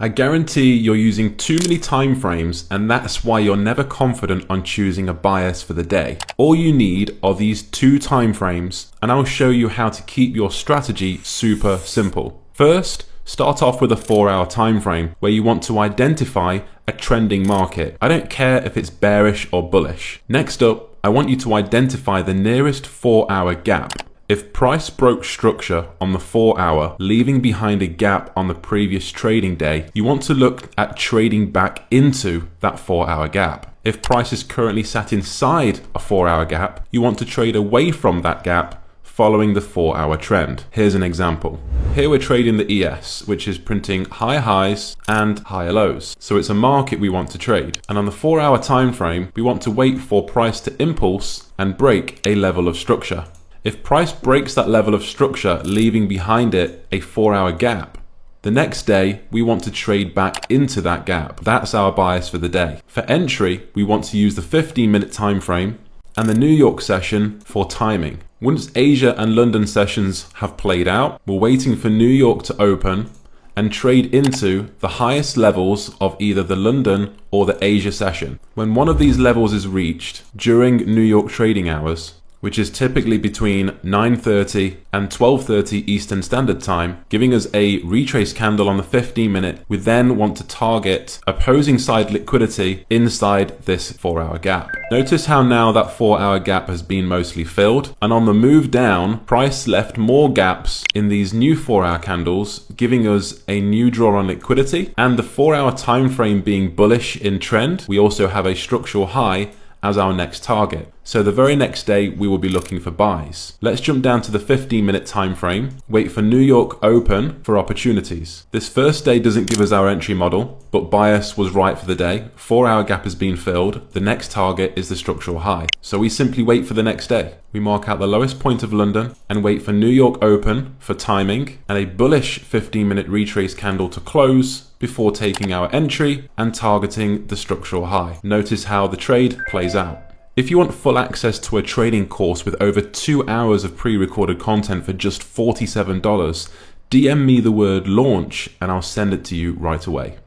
I guarantee you're using too many time frames, and that's why you're never confident on choosing a bias for the day. All you need are these 2 time frames, and I'll show you how to keep your strategy super simple. First, start off with a 4-hour time frame where you want to identify a trending market. I don't care if it's bearish or bullish. Next up, I want you to identify the nearest 4-hour gap. If price broke structure on the 4-hour, leaving behind a gap on the previous trading day, you want to look at trading back into that 4-hour gap. If price is currently sat inside a 4-hour gap, you want to trade away from that gap following the 4-hour trend. Here's an example. Here we're trading the ES, which is printing higher highs and higher lows. So it's a market we want to trade. And on the 4-hour time frame, we want to wait for price to impulse and break a level of structure. If price breaks that level of structure, leaving behind it a 4-hour gap, the next day we want to trade back into that gap. That's our bias for the day. For entry, we want to use the 15-minute time frame and the New York session for timing. Once Asia and London sessions have played out, we're waiting for New York to open and trade into the highest levels of either the London or the Asia session. When one of these levels is reached during New York trading hours, which is typically between 9:30 and 12:30 Eastern Standard Time, giving us a retrace candle on the 15-minute, we then want to target opposing side liquidity inside this 4-hour gap. Notice how now that 4-hour gap has been mostly filled, and on the move down, price left more gaps in these new 4-hour candles, giving us a new draw on liquidity, and the 4-hour time frame being bullish in trend, we also have a structural high as our next target. So the very next day we will be looking for buys. Let's jump down to the 15-minute time frame, wait for New York open for opportunities. This first day doesn't give us our entry model, but bias was right for the day. 4-hour gap has been filled. The next target is the structural high. So we simply wait for the next day. We mark out the lowest point of London and wait for New York open for timing and a bullish 15-minute retrace candle to close before taking our entry and targeting the structural high. Notice how the trade plays out. If you want full access to a trading course with over 2 hours of pre-recorded content for just $47, DM me the word launch and I'll send it to you right away.